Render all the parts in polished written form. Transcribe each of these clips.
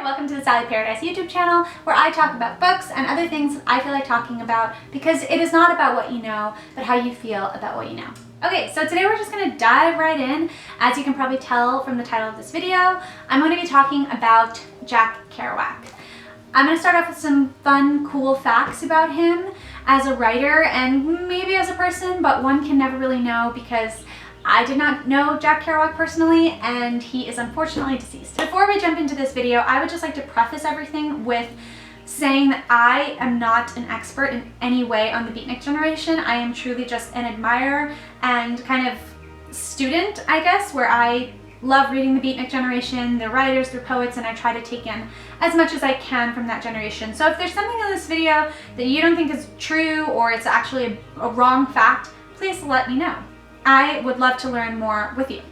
welcome to the Sally Paradise YouTube channel, where I talk about books and other things I feel like talking about, because it is not about what you know, but how you feel about what you know. Okay, so today we're just going to dive right in. As you can probably tell from the title of this video, I'm going to be talking about Jack Kerouac. I'm going to start off with some fun, cool facts about him as a writer and maybe as a person, but one can never really know because I did not know Jack Kerouac personally, and he is unfortunately deceased. Before we jump into this video, I would just like to preface everything with saying that I am not an expert in any way on the beatnik generation. I am truly just an admirer and kind of student, I guess, where I love reading the beatnik generation, their writers, their poets, and I try to take in as much as I can from that generation. So if there's something in this video that you don't think is true or it's actually a wrong fact, please let me know. I would love to learn more with you.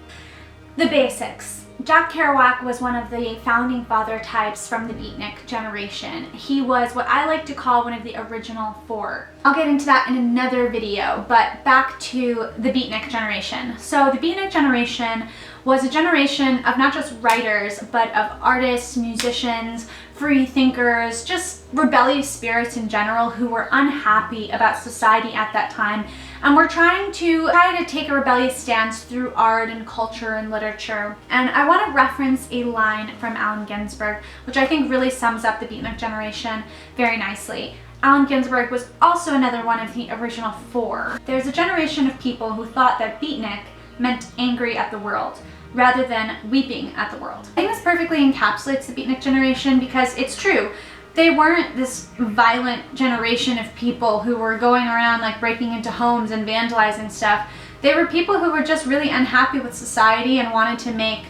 The basics. Jack Kerouac was one of the founding father types from the beatnik generation. He was what I like to call one of the original four. I'll get into that in another video, but back to the beatnik generation. So the beatnik generation was a generation of not just writers, but of artists, musicians, free thinkers, just rebellious spirits in general who were unhappy about society at that time and were trying to take a rebellious stance through art and culture and literature. And I want to reference a line from Allen Ginsberg, which I think really sums up the beatnik generation very nicely. Allen Ginsberg was also another one of the original four. There's a generation of people who thought that beatnik meant angry at the world, rather than weeping at the world. I think this perfectly encapsulates the beatnik generation because it's true. They weren't this violent generation of people who were going around like breaking into homes and vandalizing stuff. They were people who were just really unhappy with society and wanted to make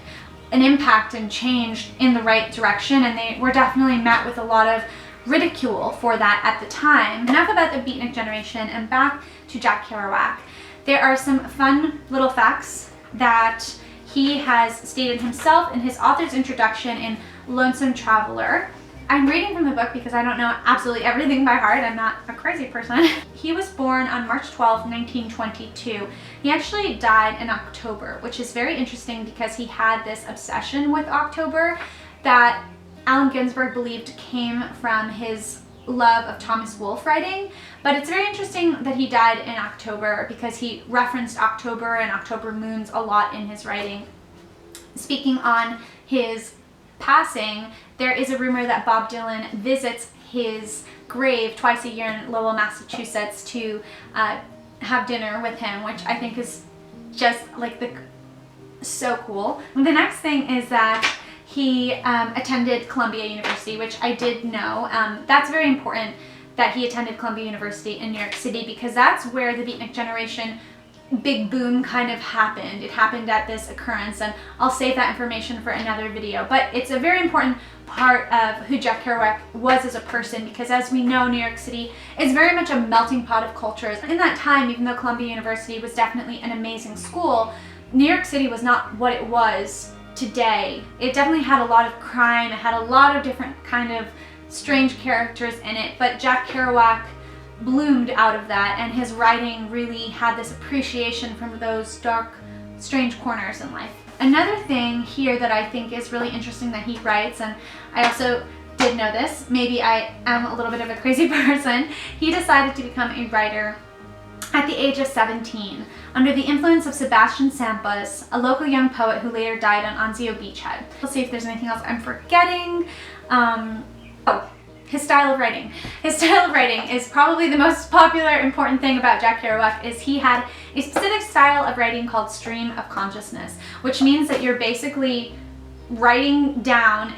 an impact and change in the right direction, and they were definitely met with a lot of ridicule for that at the time. Enough about the beatnik generation, and back to Jack Kerouac. There are some fun little facts that he has stated himself in his author's introduction in Lonesome Traveler. I'm reading from the book because I don't know absolutely everything by heart. I'm not a crazy person. He was born on March 12, 1922. He actually died in October, which is very interesting because he had this obsession with October that Allen Ginsberg believed came from his love of Thomas Wolfe writing, but it's very interesting that he died in October because he referenced October and October moons a lot in his writing. Speaking on his passing, there is a rumor that Bob Dylan visits his grave twice a year in Lowell, Massachusetts to have dinner with him, which I think is just like so cool. And the next thing is that he attended Columbia University, which I did know. That's very important that he attended Columbia University in New York City because that's where the beatnik generation big boom kind of happened. It happened at this occurrence, and I'll save that information for another video. But it's a very important part of who Jack Kerouac was as a person because, as we know, New York City is very much a melting pot of cultures. In that time, even though Columbia University was definitely an amazing school, New York City was not what it was today. It definitely had a lot of crime. It had a lot of different kind of strange characters in it, but Jack Kerouac bloomed out of that, and his writing really had this appreciation from those dark, strange corners in life. Another thing here that I think is really interesting that he writes, and I also did know this, maybe I am a little bit of a crazy person, he decided to become a writer at the age of 17, under the influence of Sebastian Sampas, a local young poet who later died on Anzio Beachhead. Let's see if there's anything else I'm forgetting. His style of writing. His style of writing is probably the most popular, important thing about Jack Kerouac is he had a specific style of writing called stream of consciousness, which means that you're basically writing down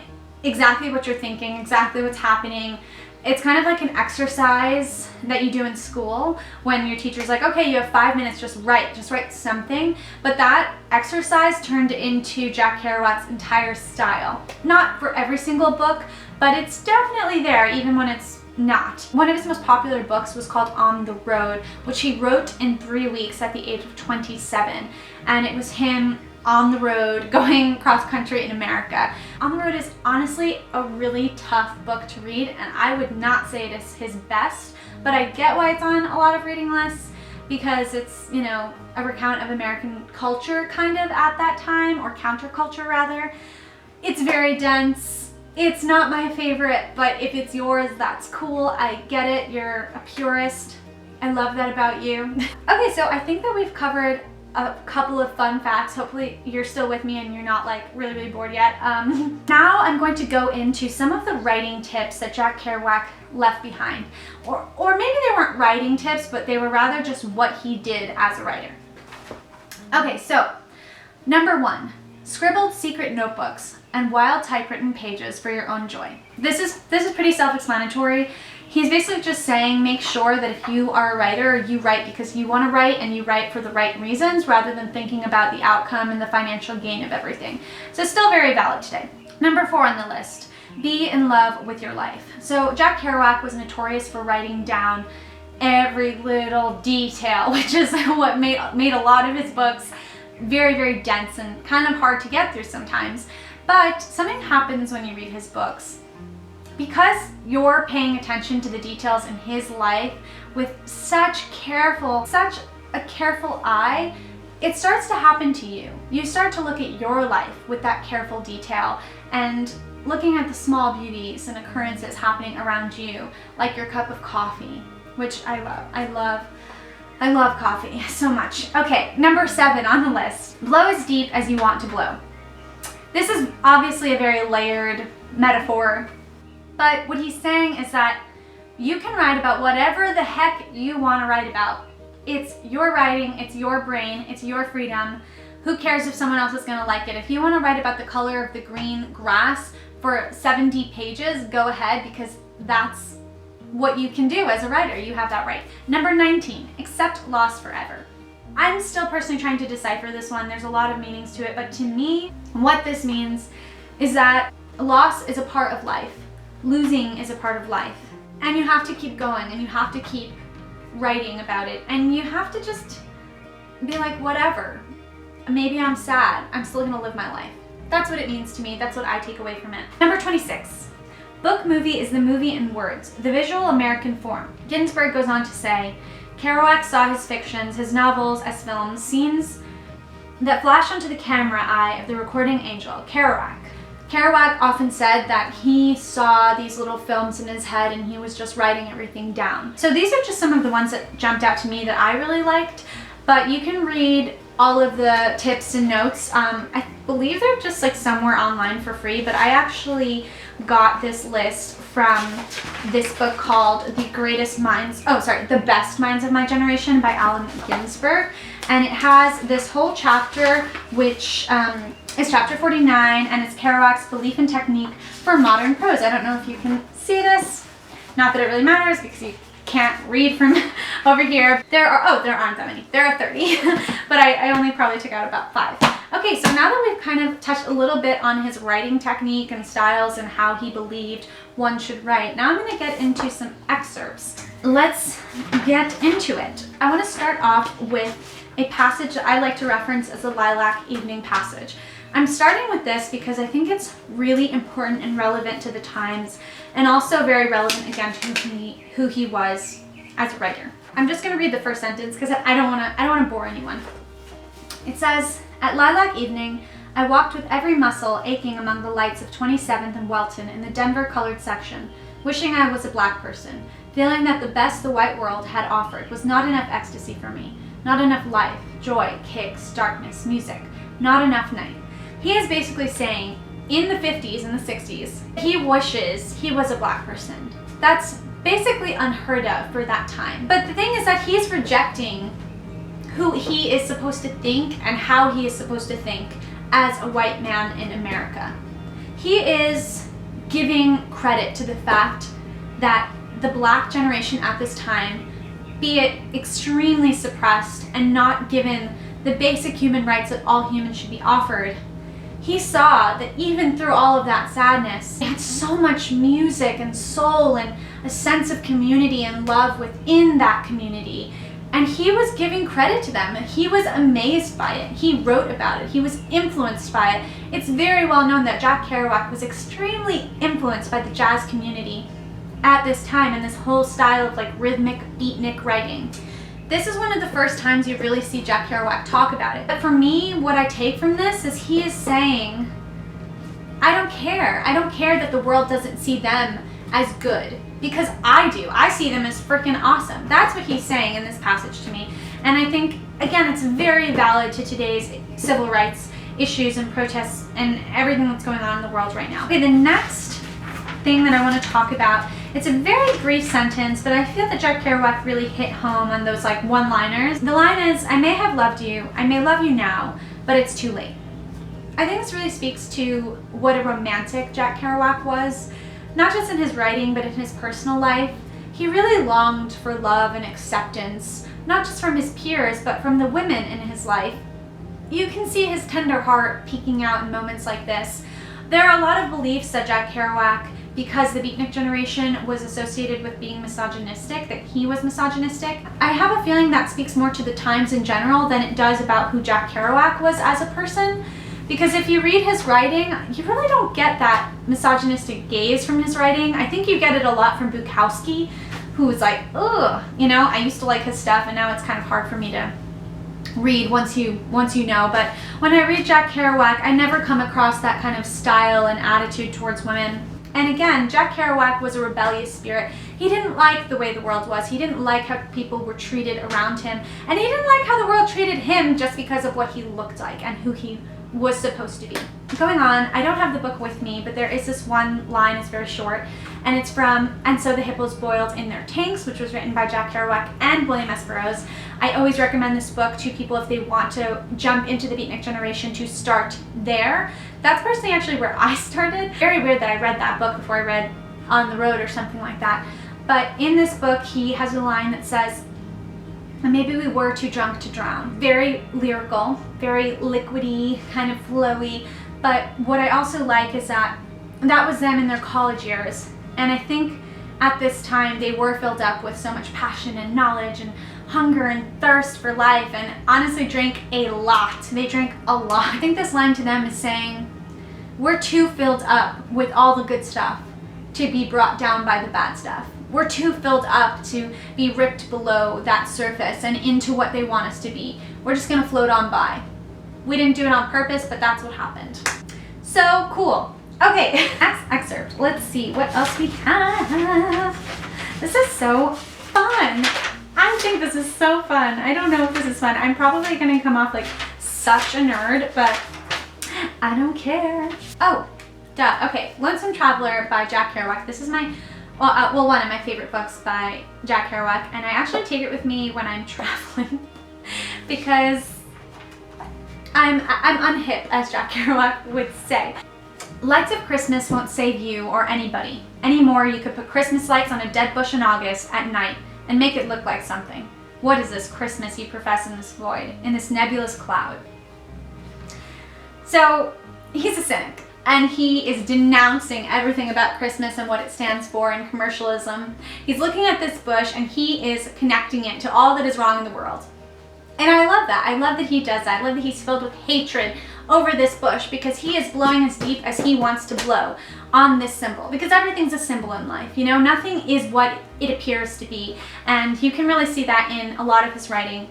exactly what you're thinking, exactly what's happening. It's kind of like an exercise that you do in school when your teacher's like, okay, you have 5 minutes, just write something. But that exercise turned into Jack Kerouac's entire style. Not for every single book, but it's definitely there even when it's not. One of his most popular books was called On the Road, which he wrote in 3 weeks at the age of 27. And it was him on the road going cross country in America. On the Road is honestly a really tough book to read, and I would not say it is his best, but I get why it's on a lot of reading lists because it's, you know, a recount of American culture kind of at that time, or counterculture rather. It's very dense. It's not my favorite, but if it's yours, that's cool. I get it. You're a purist. I love that about you. Okay, so I think that we've covered a couple of fun facts. Hopefully you're still with me and you're not like really bored yet. Now I'm going to go into some of the writing tips that Jack Kerouac left behind. Or maybe they weren't writing tips, but they were rather just what he did as a writer. Okay, so number 1, scribbled secret notebooks and wild typewritten pages for your own joy. This is pretty self-explanatory. He's basically just saying make sure that if you are a writer, you write because you want to write and you write for the right reasons rather than thinking about the outcome and the financial gain of everything. So it's still very valid today. Number 4 on the list, be in love with your life. So Jack Kerouac was notorious for writing down every little detail, which is what made a lot of his books very dense and kind of hard to get through sometimes. But something happens when you read his books. Because you're paying attention to the details in his life with such a careful eye, it starts to happen to you. You start to look at your life with that careful detail and looking at the small beauties and occurrences happening around you, like your cup of coffee, which I love. I love coffee so much. Okay, number 7 on the list, blow as deep as you want to blow. This is obviously a very layered metaphor, but what he's saying is that you can write about whatever the heck you want to write about. It's your writing, it's your brain, it's your freedom. Who cares if someone else is going to like it? If you want to write about the color of the green grass for 70 pages, go ahead, because that's what you can do as a writer. You have that right. Number 19, accept loss forever. I'm still personally trying to decipher this one. There's a lot of meanings to it, but to me, what this means is that loss is a part of life. Losing is a part of life. And you have to keep going and you have to keep writing about it. And you have to just be like, whatever. Maybe I'm sad. I'm still gonna live my life. That's what it means to me. That's what I take away from it. Number 26. Book movie is the movie in words, the visual American form. Ginsberg goes on to say, Kerouac saw his fictions, his novels as films, scenes that flash onto the camera eye of the recording angel, Kerouac. Kerouac often said that he saw these little films in his head and he was just writing everything down. So these are just some of the ones that jumped out to me that I really liked, but you can read all of the tips and notes. I believe they're just like somewhere online for free, but I actually got this list from this book called The Best Minds of My Generation by Allen Ginsberg. And it has this whole chapter, which is chapter 49, and it's Kerouac's Belief and Technique for Modern Prose. I don't know if you can see this. Not that it really matters because you can't read from over here. There aren't that many. There are 30, but I only probably took out about 5. Okay, so now that we've kind of touched a little bit on his writing technique and styles and how he believed one should write, now I'm going to get into some excerpts. Let's get into it. I want to start off with a passage that I like to reference as the Lilac Evening passage. I'm starting with this because I think it's really important and relevant to the times, and also very relevant again to who he was as a writer. I'm just going to read the first sentence because I don't want to bore anyone. It says, "At lilac evening, I walked with every muscle aching among the lights of 27th and Welton in the Denver colored section, wishing I was a black person, feeling that the best the white world had offered was not enough ecstasy for me, not enough life, joy, kicks, darkness, music, not enough night." He is basically saying, in the 50s and the 60s, he wishes he was a black person. That's basically unheard of for that time. But the thing is that he's rejecting who he is supposed to think and how he is supposed to think as a white man in America. He is giving credit to the fact that the black generation at this time, be it extremely suppressed and not given the basic human rights that all humans should be offered, he saw that even through all of that sadness, they had so much music and soul and a sense of community and love within that community. And he was giving credit to them, and he was amazed by it. He wrote about it. He was influenced by it. It's very well known that Jack Kerouac was extremely influenced by the jazz community at this time and this whole style of like rhythmic beatnik writing. This is one of the first times you really see Jack Kerouac talk about it. But for me, what I take from this is he is saying, I don't care. I don't care that the world doesn't see them as good, because I do. I see them as freaking awesome. That's what he's saying in this passage to me. And I think, again, it's very valid to today's civil rights issues and protests and everything that's going on in the world right now. Okay, the next thing that I want to talk about, it's a very brief sentence, but I feel that Jack Kerouac really hit home on those like one-liners. The line is, "I may have loved you, I may love you now, but it's too late." I think this really speaks to what a romantic Jack Kerouac was, not just in his writing, but in his personal life. He really longed for love and acceptance, not just from his peers, but from the women in his life. You can see his tender heart peeking out in moments like this. There are a lot of beliefs that Jack Kerouac, because the beatnik generation was associated with being misogynistic, that he was misogynistic. I have a feeling that speaks more to the times in general than it does about who Jack Kerouac was as a person. Because if you read his writing, you really don't get that misogynistic gaze from his writing. I think you get it a lot from Bukowski, who was like, ugh, you know, I used to like his stuff and now it's kind of hard for me to read once you know. But when I read Jack Kerouac, I never come across that kind of style and attitude towards women. And again, Jack Kerouac was a rebellious spirit. He didn't like the way the world was. He didn't like how people were treated around him. And he didn't like how the world treated him just because of what he looked like and who he was supposed to be. Going on, I don't have the book with me, but there is this one line, it's very short, and it's from "And So the Hippos Boiled in Their Tanks," which was written by Jack Kerouac and William S. Burroughs. I always recommend this book to people if they want to jump into the beatnik generation, to start there. That's personally actually where I started. Very weird that I read that book before I read On the Road or something like that. But in this book, he has a line that says, "And maybe we were too drunk to drown." Very lyrical, very liquidy, kind of flowy. But what I also like is that was them in their college years. And I think at this time they were filled up with so much passion and knowledge and hunger and thirst for life, and honestly drank a lot. They drank a lot. I think this line to them is saying, we're too filled up with all the good stuff to be brought down by the bad stuff. We're too filled up to be ripped below that surface and into what they want us to be. We're just gonna float on by. We didn't do it on purpose, but that's what happened. So cool. Okay, next excerpt. Let's see what else we have. This is so fun. I think this is so fun. I don't know if this is fun. I'm probably gonna come off like such a nerd, but I don't care. Oh, duh. Okay, Lonesome Traveler by Jack Kerouac. This is my one of my favorite books by Jack Kerouac, and I actually take it with me when I'm traveling because I'm unhip, as Jack Kerouac would say. Lights of Christmas won't save you or anybody. Anymore, you could put Christmas lights on a dead bush in August at night and make it look like something. What is this Christmas you profess in this void, in this nebulous cloud? So he's a cynic, and he is denouncing everything about Christmas and what it stands for and commercialism. He's looking at this bush and he is connecting it to all that is wrong in the world. And I love that. I love that he does that. I love that he's filled with hatred over this bush because he is blowing as deep as he wants to blow on this symbol, because everything's a symbol in life, you know? Nothing is what it appears to be, and you can really see that in a lot of his writing.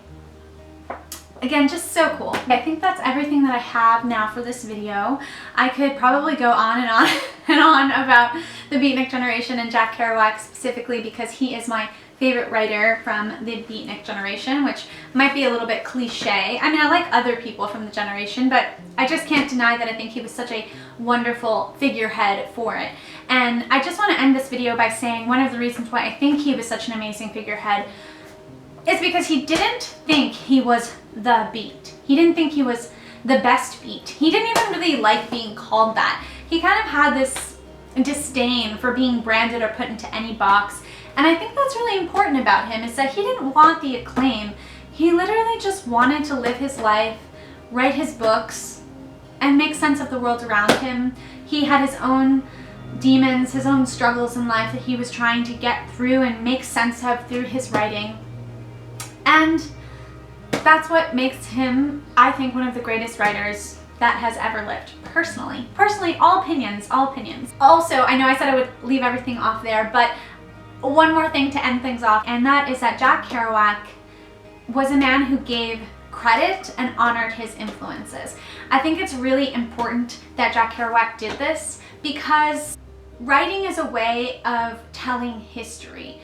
Again, just so cool. I think that's everything that I have now for this video. I could probably go on and on and on about the beatnik generation and Jack Kerouac specifically because he is my favorite writer from the beatnik generation, which might be a little bit cliche. I mean, I like other people from the generation, but I just can't deny that I think he was such a wonderful figurehead for it. And I just want to end this video by saying one of the reasons why I think he was such an amazing figurehead is because he didn't think he was the beat. He didn't think he was the best beat. He didn't even really like being called that. He kind of had this disdain for being branded or put into any box. And I think that's really important about him, is that he didn't want the acclaim. He literally just wanted to live his life, write his books, and make sense of the world around him. He had his own demons, his own struggles in life that he was trying to get through and make sense of through his writing. And that's what makes him, I think, one of the greatest writers that has ever lived, personally. Personally, all opinions, all opinions. Also, I know I said I would leave everything off there, but one more thing to end things off, and that is that Jack Kerouac was a man who gave credit and honored his influences. I think it's really important that Jack Kerouac did this because writing is a way of telling history.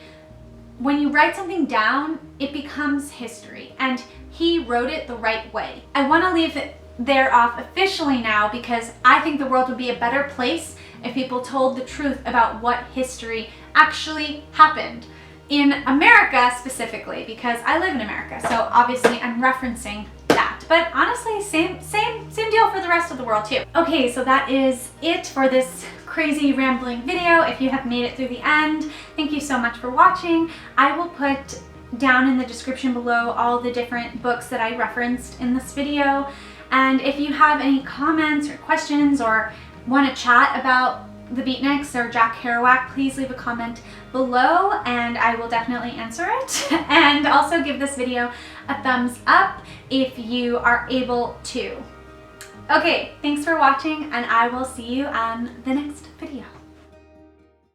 When you write something down, it becomes history, and he wrote it the right way. I want to leave it there off officially now because I think the world would be a better place if people told the truth about what history actually happened. In America specifically, because I live in America, so obviously I'm referencing that. But honestly, same deal for the rest of the world too. Okay, so that is it for this crazy rambling video. If you have made it through the end, thank you so much for watching. I will put down in the description below all the different books that I referenced in this video. And if you have any comments or questions or want to chat about the Beatniks or Jack Kerouac, please leave a comment below and I will definitely answer it. And also give this video a thumbs up if you are able to. Okay, thanks for watching and I will see you on the next video.